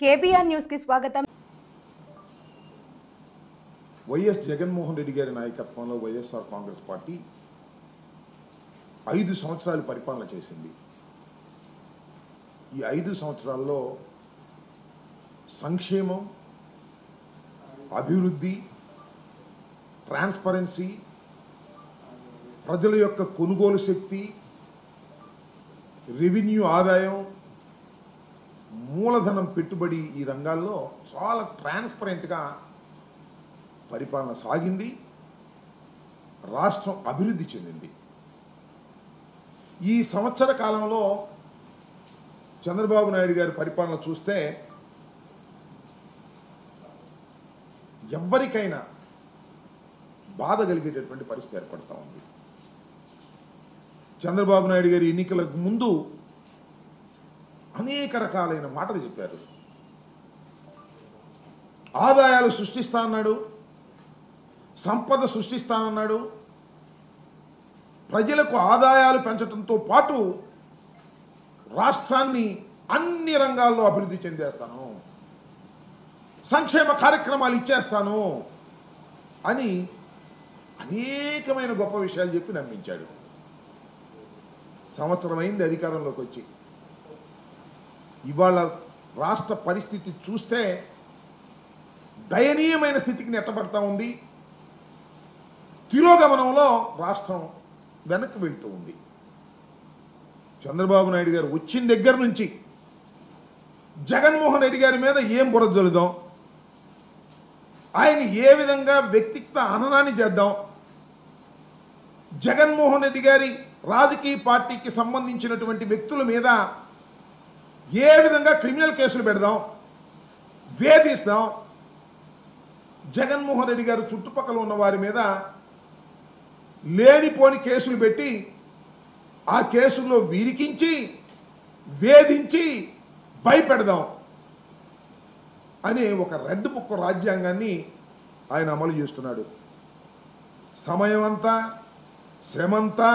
KBR news కి స్వాగతం. YS Jaganmohan Reddy గారి నాయకత్వంలో వైఎస్ఆర్ కాంగ్రెస్ పార్టీ 5 సంవత్సరాలు పరిపాలన చేసింది. ఈ 5 సంవత్సరాల్లో సంక్షేమం, అభివృద్ధి, ట్రాన్స్పరెన్సీ, ప్రజల యొక్క కొనుగోలు శక్తి, రెవెన్యూ ఆదాయం, మూలధనం పెట్టుబడి ఈ రంగాల్లో చాలా ట్రాన్స్పరెంట్గా పరిపాలన సాగింది. రాష్ట్రం అభివృద్ధి చెందింది. ఈ సంవత్సర కాలంలో చంద్రబాబు నాయుడు గారి పరిపాలన చూస్తే ఎవ్వరికైనా బాధ కలిగేటటువంటి పరిస్థితి ఏర్పడతా ఉంది. చంద్రబాబు నాయుడు గారి ఎన్నికలకు ముందు అనేక రకాలైన మాటలు చెప్పారు. ఆదాయాలు సృష్టిస్తా అన్నాడు, సంపద సృష్టిస్తానన్నాడు. ప్రజలకు ఆదాయాలు పెంచడంతో పాటు రాష్ట్రాన్ని అన్ని రంగాల్లో అభివృద్ధి చెందేస్తాను, సంక్షేమ కార్యక్రమాలు ఇచ్చేస్తాను అని అనేకమైన గొప్ప విషయాలు చెప్పి నమ్మించాడు. సంవత్సరం అయింది అధికారంలోకి వచ్చి. ఇవాళ రాష్ట్ర పరిస్థితి చూస్తే దయనీయమైన స్థితికి నెట్టబడతా ఉంది. తిరోగమనంలో రాష్ట్రం వెనక్కి వెళ్తూ ఉంది. చంద్రబాబు నాయుడు గారు వచ్చిన దగ్గర నుంచి జగన్మోహన్ రెడ్డి గారి మీద ఏం బురద జల్లుదాం, ఆయన ఏ విధంగా వ్యక్తిగత హననాన్ని చేద్దాం, జగన్మోహన్ రెడ్డి గారి రాజకీయ పార్టీకి సంబంధించినటువంటి వ్యక్తుల మీద ఏ విధంగా క్రిమినల్ కేసులు పెడదాం, వేధిస్తాం, జగన్మోహన్ రెడ్డి గారు చుట్టుపక్కల ఉన్న వారి మీద లేనిపోని కేసులు పెట్టి ఆ కేసుల్లో విరికించి వేధించి భయపెడదాం అనే ఒక రెడ్ బుక్ రాజ్యాంగాన్ని ఆయన అమలు చేస్తున్నాడు. సమయం అంతా, శ్రమంతా,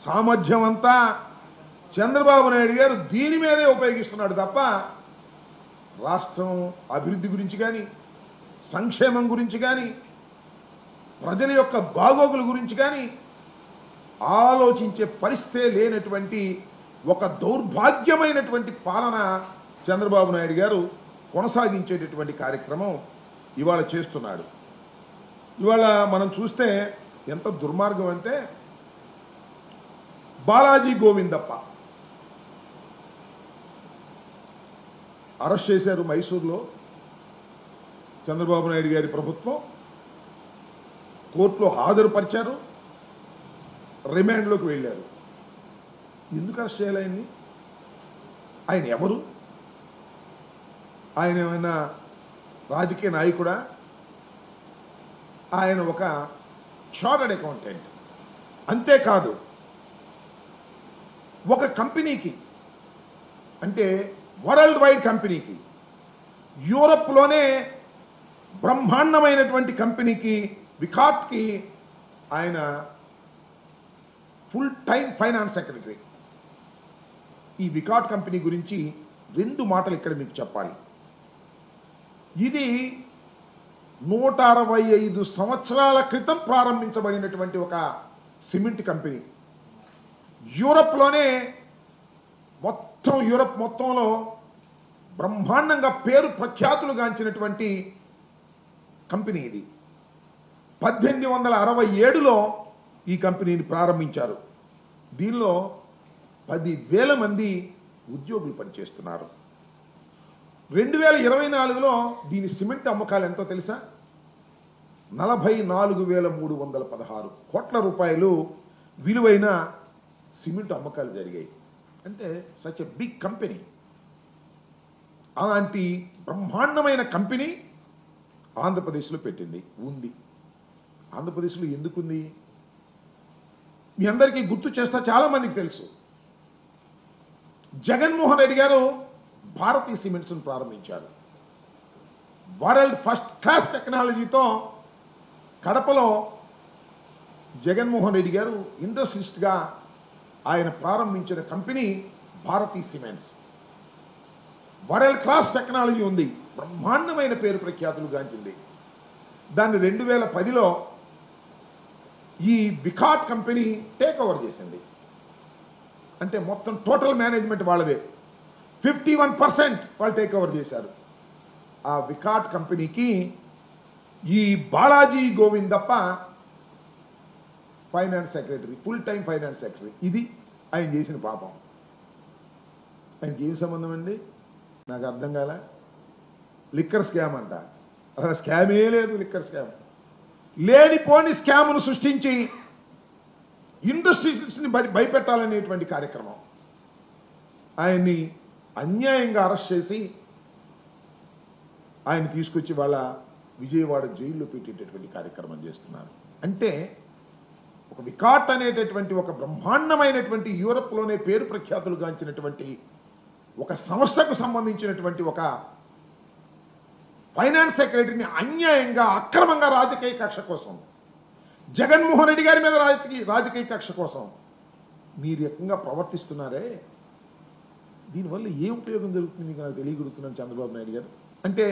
సామర్థ్యం అంతా చంద్రబాబు నాయుడు గారు దీని మీదే ఉపయోగిస్తున్నాడు తప్ప రాష్ట్రం అభివృద్ధి గురించి కానీ, సంక్షేమం గురించి కానీ, ప్రజల యొక్క బాగోగుల గురించి కానీ ఆలోచించే పరిస్థితే లేనటువంటి ఒక దౌర్భాగ్యమైనటువంటి పాలన చంద్రబాబు నాయుడు గారు కొనసాగించేటటువంటి కార్యక్రమం ఇవాళ చేస్తున్నాడు. ఇవాళ మనం చూస్తే ఎంత దుర్మార్గం అంటే, బాలాజీ గోవిందప్ప అరెస్ట్ చేశారు మైసూరులో. చంద్రబాబు నాయుడు గారి ప్రభుత్వం కోర్టులో హాజరుపరిచారు, రిమాండ్లోకి వెళ్ళారు. ఎందుకు అరెస్ట్ చేయాలి ఆయన్ని? ఆయన ఎవరు? ఆయన ఏమైనా రాజకీయ నాయకుడా? ఆయన ఒక చార్టర్డ్ అకౌంటెంట్. అంతేకాదు, ఒక కంపెనీకి, అంటే వరల్డ్ వైడ్ కంపెనీకి, యూరప్లోనే బ్రహ్మాండమైనటువంటి కంపెనీకి, వికాట్కి ఆయన ఫుల్ టైం ఫైనాన్స్ సెక్రటరీ. ఈ వికాట్ కంపెనీ గురించి 2 మాటలు ఇక్కడ మీకు చెప్పాలి. ఇది 165 సంవత్సరాల క్రితం ప్రారంభించబడినటువంటి ఒక సిమెంట్ కంపెనీ. యూరప్లోనే యూరప్ మొత్తంలో బ్రహ్మాండంగా పేరు ప్రఖ్యాతులు గాంచినటువంటి కంపెనీ ఇది. 1867లో ఈ కంపెనీని ప్రారంభించారు. దీనిలో 10,000 మంది ఉద్యోగులు పనిచేస్తున్నారు. 2024లో దీని సిమెంట్ అమ్మకాలు ఎంతో తెలుసా? 44,316 కోట్ల రూపాయలు విలువైన సిమెంట్ అమ్మకాలు జరిగాయి. అంటే సచ్ ఎ బిగ్ కంపెనీ. అలాంటి బ్రహ్మాండమైన కంపెనీ ఆంధ్రప్రదేశ్లో ఉంది. ఆంధ్రప్రదేశ్లో ఎందుకుంది? మీ అందరికీ గుర్తు చేస్తా, చాలా మందికి తెలుసు. జగన్మోహన్ రెడ్డి గారు భారతీయ సిమెంట్స్ను ప్రారంభించారు. వరల్డ్ ఫస్ట్ క్లాస్ టెక్నాలజీతో కడపలో జగన్మోహన్ రెడ్డి గారు ఇండస్ట్రియలిస్ట్గా ఆయన ప్రారంభించిన కంపెనీ భారతీయ సిమెంట్స్. వరల్డ్ క్లాస్ టెక్నాలజీ ఉంది, బ్రహ్మాండమైన పేరు ప్రఖ్యాతులు గాంచింది. దాన్ని 2010లో ఈ వికాట్ కంపెనీ టేక్ ఓవర్ చేసింది. అంటే మొత్తం టోటల్ మేనేజ్మెంట్ వాళ్ళదే. 51% వాళ్ళు టేక్ ఓవర్ చేశారు. ఆ వికాట్ కంపెనీకి ఈ Balaji Govindappa finance secretary, full time finance secretary. ఇది ఆయన చేసిన పాపం. ఆయనకి ఏం సంబంధం అండి? నాకు అర్థం కాల. లిక్కర్ స్కామ్ అంట. అసలు స్కామే లేదు, లిక్కర్ స్కామ్. లేనిపోని స్కామ్ను సృష్టించి ఇండస్ట్రీస్ని భయపెట్టాలనేటువంటి కార్యక్రమం. ఆయన్ని అన్యాయంగా అరెస్ట్ చేసి ఆయన తీసుకొచ్చి వాళ్ళ విజయవాడ జైల్లో పెట్టేటటువంటి కార్యక్రమం చేస్తున్నారు. అంటే ఒక వికాట్ అనేటటువంటి ఒక బ్రహ్మాండమైనటువంటి యూరప్లోనే పేరు ప్రఖ్యాతులు గాంచినటువంటి ఒక సంస్థకు సంబంధించినటువంటి ఒక ఫైనాన్స్ సెక్రటరీని అన్యాయంగా అక్రమంగా రాజకీయ కక్ష కోసం, జగన్మోహన్ రెడ్డి గారి మీద రాజకీయ కక్ష కోసం మీరు రకంగా ప్రవర్తిస్తున్నారే, దీనివల్ల ఏం ఉపయోగం జరుగుతుంది మీకు నాకు తెలియగలుగుతున్నాను చంద్రబాబు నాయుడు గారు. అంటే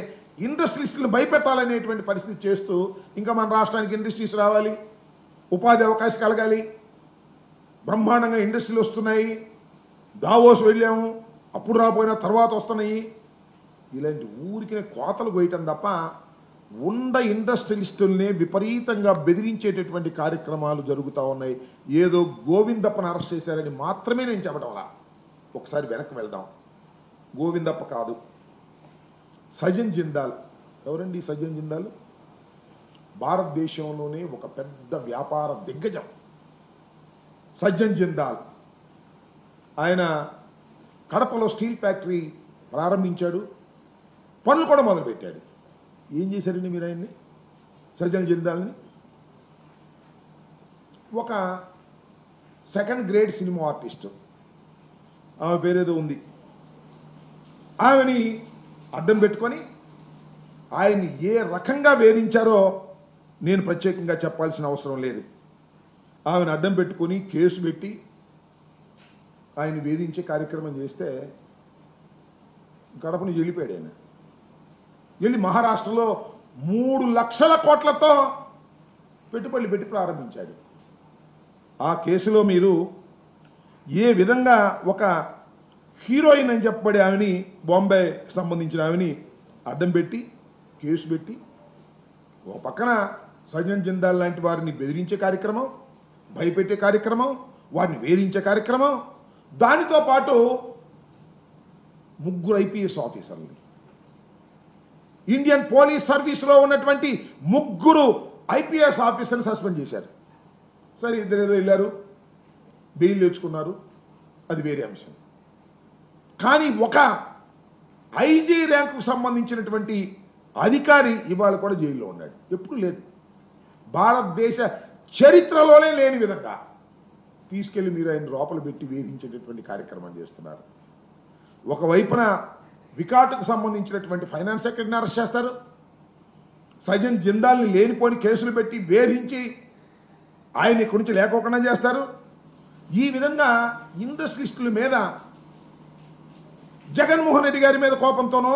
ఇండస్ట్రీస్లను భయపెట్టాలనేటువంటి పరిస్థితి చేస్తూ ఇంకా మన రాష్ట్రానికి ఇండస్ట్రీస్ రావాలి, ఉపాధి అవకాశం కలగాలి, బ్రహ్మాండంగా ఇండస్ట్రీలు వస్తున్నాయి, దావోస్ వెళ్ళాము అప్పుడు రాపోయినా తర్వాత వస్తున్నాయి, ఇలాంటి ఊరికి కోతలు కోయటం తప్ప ఉన్న ఇండస్ట్రియలిస్టుల్ని విపరీతంగా బెదిరించేటటువంటి కార్యక్రమాలు జరుగుతూ ఉన్నాయి. ఏదో గోవిందప్పని అరెస్ట్ చేశారని మాత్రమే నేను చెప్పడం అలా. ఒకసారి వెనక్కి వెళ్దాం. గోవిందప్ప కాదు, సజన్ జిందాల్. ఎవరండి సజన్ జిందాల్? భారతదేశంలోనే ఒక పెద్ద వ్యాపార దిగ్గజం సజ్జన్ జిందాల్. ఆయన కడపలో స్టీల్ ఫ్యాక్టరీ ప్రారంభించాడు, పనులు కూడా మొదలుపెట్టాడు. ఏం చేశారండి మీరు ఆయన్ని? సజ్జన్ జిందాల్ని ఒక సెకండ్ గ్రేడ్ సినిమా ఆర్టిస్టు, ఆమె పేరేదో ఉంది, ఆమెని అడ్డం పెట్టుకొని ఆయన్ని ఏ రకంగా వేధించారో నేను ప్రత్యేకంగా చెప్పాల్సిన అవసరం లేదు. ఆమెను అడ్డం పెట్టుకొని కేసు పెట్టి ఆయన వేధించే కార్యక్రమం చేస్తే గడపని వెళ్ళిపోయాడు. ఆయన వెళ్ళి మహారాష్ట్రలో 3 లక్షల కోట్లతో పెట్టుబడులు పెట్టి ప్రారంభించాడు. ఆ కేసులో మీరు ఏ విధంగా ఒక హీరోయిన్ అని చెప్పబడే ఆమెని, బాంబేకి సంబంధించిన ఆమెని అడ్డం పెట్టి కేసు పెట్టి, ఒక పక్కన సజ్జన్ జిందాల్ లాంటి వారిని బెదిరించే కార్యక్రమం, భయపెట్టే కార్యక్రమం, వారిని వేధించే కార్యక్రమం, దానితో పాటు 3 ఐపీఎస్ ఆఫీసర్లు, ఇండియన్ పోలీస్ సర్వీస్లో ఉన్నటువంటి 3 ఐపీఎస్ ఆఫీసర్ని సస్పెండ్ చేశారు. సరే, ఇద్దరు ఏదో వెళ్ళారు, బెయిల్ తెచ్చుకున్నారు, అది వేరే అంశం. కానీ ఒక ఐజీ ర్యాంకుకు సంబంధించినటువంటి అధికారి ఇవాళ కూడా జైల్లో ఉన్నాడు. ఎప్పుడు లేదు, భారతదేశ చరిత్రలోనే లేని విధంగా తీసుకెళ్లి మీరు ఆయన లోపల పెట్టి వేధించేటటువంటి కార్యక్రమం చేస్తున్నారు. ఒకవైపున వికాట్కు సంబంధించినటువంటి ఫైనాన్స్ సెక్రటరీని అరెస్ట్ చేస్తారు, సజ్జన్ జిందాల్ని లేనిపోని కేసులు పెట్టి వేధించి ఆయన ఇక్కడి నుంచి లేకోకుండా చేస్తారు. ఈ విధంగా ఇండస్ట్రియలిస్టుల మీద జగన్మోహన్ రెడ్డి గారి మీద కోపంతోనో,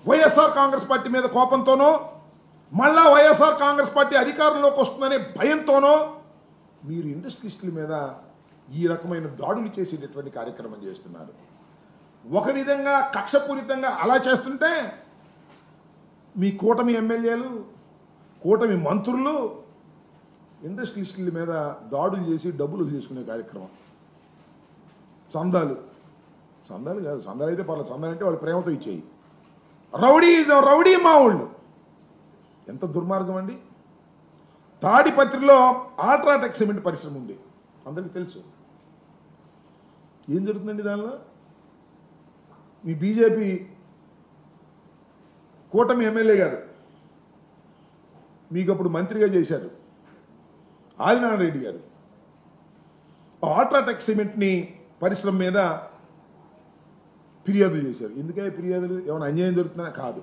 వైఎస్ఆర్ కాంగ్రెస్ పార్టీ మీద కోపంతోనో, మళ్ళా వైఎస్ఆర్ కాంగ్రెస్ పార్టీ అధికారంలోకి వస్తుందనే భయంతోనో మీరు ఇండస్ట్రియలిస్టుల మీద ఈ రకమైన దాడులు చేసేటటువంటి కార్యక్రమం చేస్తున్నారు. ఒక విధంగా కక్షపూరితంగా అలా చేస్తుంటే మీ కూటమి ఎమ్మెల్యేలు, కూటమి మంత్రులు ఇండస్ట్రియలిస్టుల మీద దాడులు చేసి డబ్బులు తీసుకునే కార్యక్రమం. చందాలు కాదు, చందాలు అయితే పర్లేదు, చందాలు అంటే వాళ్ళు ప్రేమతో ఇచ్చేయి. రౌడీ మావుళ్ళు. ఎంత దుర్మార్గం అండి. తాడిపత్రిలో అల్ట్రాటెక్ సిమెంట్ పరిశ్రమ ఉంది, అందరికీ తెలుసు. ఏం జరుగుతుందండి దానిలో? మీ బీజేపీ కూటమి ఎమ్మెల్యే గారు మీకు అప్పుడు మంత్రిగా చేశారు ఆదినారాయణ రెడ్డి గారు. అల్ట్రాటెక్ సిమెంట్ని పరిశ్రమ మీద ఫిర్యాదులు చేశారు. ఎందుకే ఫిర్యాదులు? ఏమైనా అన్యాయం జరుగుతుందా? కాదు,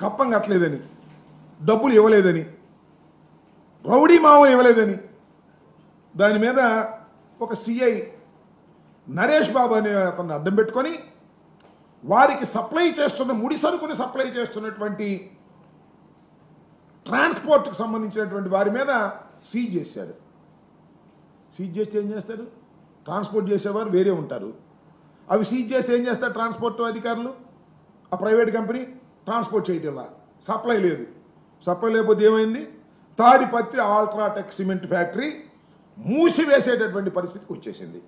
కప్పం కట్టలేదని, డబ్బులు ఇవ్వలేదని, రౌడీ మామూలు ఇవ్వలేదని. దాని మీద ఒక సిఐ నరేష్ బాబు అనే అతన్ని అడ్డం పెట్టుకొని వారికి సప్లై చేస్తున్న ముడి సరుకుని సప్లై చేస్తున్నటువంటి ట్రాన్స్పోర్ట్కి సంబంధించినటువంటి వారి మీద సీజ్ చేశాడు. సీజ్ చేస్తే ఏం చేస్తారు? ట్రాన్స్పోర్ట్ చేసేవారు వేరే ఉంటారు. అవి సీజ్ చేస్తే ఏం చేస్తారు ట్రాన్స్పోర్ట్ అధికారులు? ఆ ప్రైవేట్ కంపెనీ ట్రాన్స్పోర్ట్ చేయటంలా, సప్లై లేదు. సప్లై లేకపోతే ఏమైంది? తాడిపత్రి అల్ట్రాటెక్ సిమెంట్ ఫ్యాక్టరీ మూసివేసేటటువంటి పరిస్థితికి వచ్చేసింది.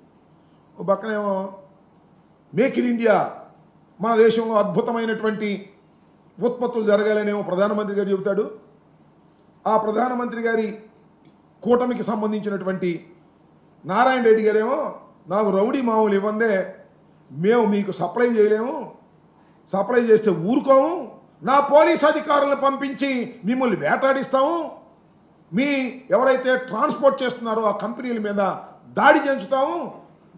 ఒక పక్కనేమో మేక్ ఇన్ ఇండియా, మన దేశంలో అద్భుతమైనటువంటి ఉత్పత్తులు జరగాలనేమో ప్రధానమంత్రి గారు చెబుతాడు. ఆ ప్రధానమంత్రి గారి కూటమికి సంబంధించినటువంటి నారాయణ రెడ్డి గారేమో నాకు రౌడీ మామూలు ఇవ్వందే, మేము మీకు సప్లై చేయలేము, సప్లై చేస్తే ఊరుకోము, నా పోలీస్ అధికారులను పంపించి మిమ్మల్ని వేటాడిస్తాము, మీ ఎవరైతే ట్రాన్స్పోర్ట్ చేస్తున్నారో ఆ కంపెనీల మీద దాడి చేయించుతాము,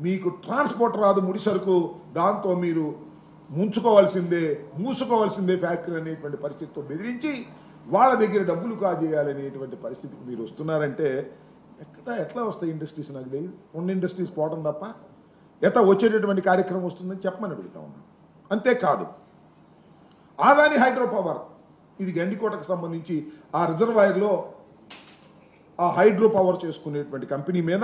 మీకు ట్రాన్స్పోర్ట్ రాదు ముడి సరుకు, దాంతో మీరు మూసుకోవాల్సిందే ఫ్యాక్టరీ అనేటువంటి పరిస్థితితో బెదిరించి వాళ్ళ దగ్గర డబ్బులు కాజేయాలనేటువంటి పరిస్థితికి మీరు వస్తున్నారంటే ఎట్లా వస్తాయి ఇండస్ట్రీస్? నాకు తెలియదు. ఉన్న ఇండస్ట్రీస్ పోవడం తప్ప ఎట్లా వచ్చేటటువంటి కార్యక్రమం వస్తుందని చెప్పమని అడుగుతా ఉన్నాను. అంతేకాదు, ఆదాని హైడ్రో పవర్, ఇది గండికోటకు సంబంధించి ఆ రిజర్వాయర్లో ఆ హైడ్రో పవర్ చేసుకునేటువంటి కంపెనీ మీద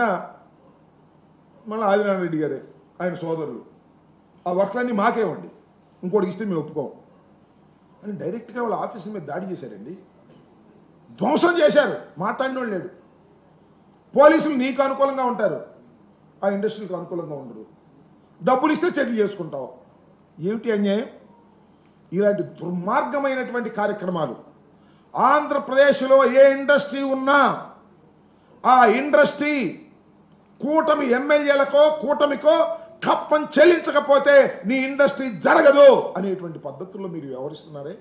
మళ్ళీ ఆదినారాయణ రెడ్డి గారే ఆయన సోదరులు ఆ వర్క్లన్నీ మాకేవ్వండి, ఇంకోటికి ఇస్తే మేము ఒప్పుకోం అని డైరెక్ట్గా వాళ్ళ ఆఫీసుల మీద దాడి చేశారండి. ధ్వంసం చేశారు. మాట్లాడినోళ్ళు లేడు. పోలీసులు నీకు అనుకూలంగా ఉంటారు, ఆ ఇండస్ట్రీకి అనుకూలంగా ఉండరు. డబ్బులు ఇస్తే సెటిల్ చేసుకుంటావు. ఏమిటి అన్యాయం? ఇలాంటి దుర్మార్గమైనటువంటి కార్యక్రమాలు ఆంధ్రప్రదేశ్లో ఏ ఇండస్ట్రీ ఉన్నా ఆ ఇండస్ట్రీ కూటమి ఎమ్మెల్యేలకో కూటమికో కప్పం చెల్లించకపోతే నీ ఇండస్ట్రీ జరగదు అనేటువంటి పద్ధతుల్లో మీరు వ్యవహరిస్తున్నారే.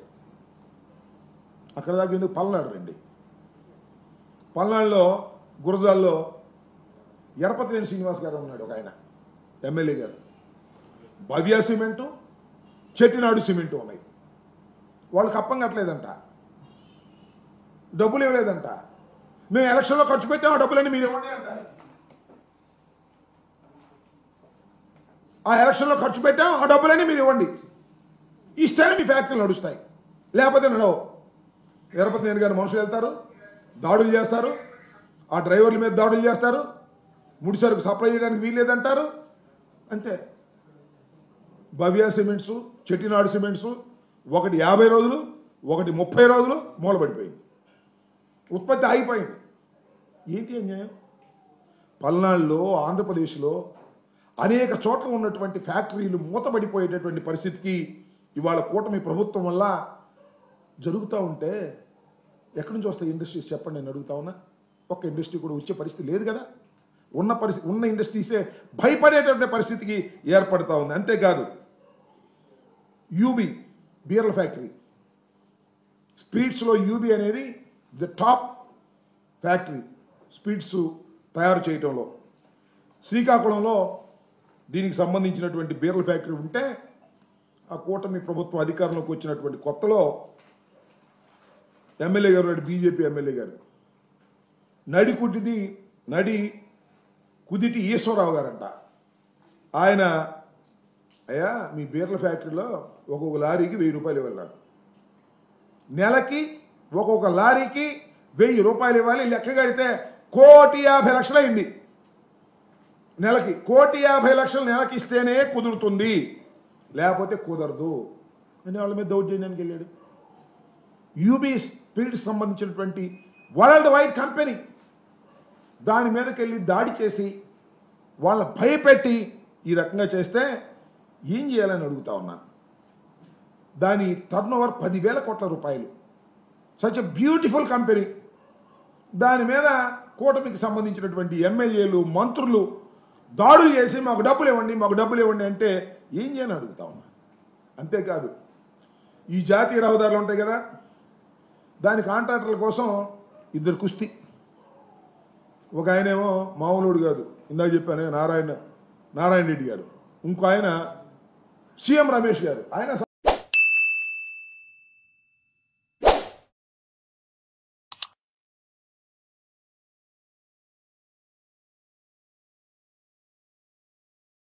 అక్కడ దాకా ఎందుకు పల్నాడు రండి. పల్నాడులో గురజాల్లో ఎరపతినేని శ్రీనివాస్ గారు ఉన్నాడు, ఒక ఆయన ఎమ్మెల్యే గారు. భవ్య సిమెంటు, చెట్టినాడు సిమెంటు ఉన్నాయి. వాళ్ళు కప్పం కట్టలేదంట, డబ్బులు ఇవ్వలేదంట. మేము ఎలక్షన్లో ఖర్చు పెట్టాం, ఆ డబ్బులన్నీ మీరు ఇవ్వండి అంటారు. ఆ ఎలక్షన్లో ఖర్చు పెట్టాం, ఆ డబ్బులన్నీ మీరు ఇవ్వండి, ఇస్తేనే మీ ఫ్యాక్టరీలు నడుస్తాయి, లేకపోతే నడవు. ఎరపతినేని గారు మనుషులు వెళ్తారు, దాడులు చేస్తారు, ఆ డ్రైవర్ల మీద దాడులు చేస్తారు, ముడి సరుకు సప్లై చేయడానికి వీల్లేదంటారు. అంతే. భవ్య సిమెంట్స్, చెట్టినాడు సిమెంట్స్ ఒకటి 50 రోజులు, ఒకటి 30 రోజులు మూలబడిపోయింది, ఉత్పత్తి ఆగిపోయింది. ఏంటి అన్యాయం? పల్నాడులో, ఆంధ్రప్రదేశ్లో అనేక చోట్ల ఉన్నటువంటి ఫ్యాక్టరీలు మూతబడిపోయేటటువంటి పరిస్థితికి ఇవాళ కూటమి ప్రభుత్వం వల్ల జరుగుతూ ఉంటే ఎక్కడి నుంచి వస్తాయి ఇండస్ట్రీస్ చెప్పండి? నేను అడుగుతా ఉన్నా. ఒక్క ఇండస్ట్రీ కూడా వచ్చే పరిస్థితి లేదు కదా. ఉన్న ఇండస్ట్రీసే భయపడేటటువంటి పరిస్థితికి ఏర్పడతా ఉంది. అంతేకాదు, యూబీ బీర్ల ఫ్యాక్టరీ, స్పీడ్స్లో యూబీ అనేది ది టాప్ ఫ్యాక్టరీ స్పీడ్స్ తయారు చేయటంలో. శ్రీకాకుళంలో దీనికి సంబంధించినటువంటి బీర్ల ఫ్యాక్టరీ ఉంటే ఆ కూటమి ప్రభుత్వం అధికారంలోకి వచ్చినటువంటి కొత్తలో ఎమ్మెల్యే గారు, బీజేపీ ఎమ్మెల్యే గారు, నడి కుదిటి ఈశ్వరరావు గారంట. ఆయన, అయ్యా మీ బీర్ల ఫ్యాక్టరీలో ఒక్కొక్క లారీకి 1000 రూపాయలు ఇవ్వాలి, నెలకి ఒక్కొక్క లారీకి 1000 రూపాయలు ఇవ్వాలి, లెక్క కడితే 1,50,00,000 అయింది. నెలకి 1,50,00,000 నెలకి ఇస్తేనే కుదురుతుంది, లేకపోతే కుదరదు అని వాళ్ళ మీద దౌర్జన్యానికి వెళ్ళాడు. యూబీ స్పిరిట్స్ సంబంధించినటువంటి వరల్డ్ వైడ్ కంపెనీ దాని మీదకి వెళ్ళి దాడి చేసి వాళ్ళ భయపెట్టి ఈ రకంగా చేస్తే ఏం చేయాలని అడుగుతా ఉన్నా. దాని టర్నోవర్ 10,000 కోట్ల రూపాయలు. Such a beautiful company. దాని మీద కూటమికి సంబంధించినటువంటి ఎమ్మెల్యేలు, మంత్రులు దాడులు చేసి మాకు డబ్బులు ఇవ్వండి అంటే ఏం చేయని అడుగుతా ఉన్నా. అంతేకాదు, ఈ జాతీయ రహదారులు ఉంటాయి కదా, దాని కాంట్రాక్టర్ల కోసం 2 కుస్తీ. ఒక ఆయనేమో మామూలుడు కాదు, ఇందాక చెప్పాను నారాయణ రెడ్డి గారు, ఇంకో ఆయన సీఎం రమేష్ గారు. ఆయన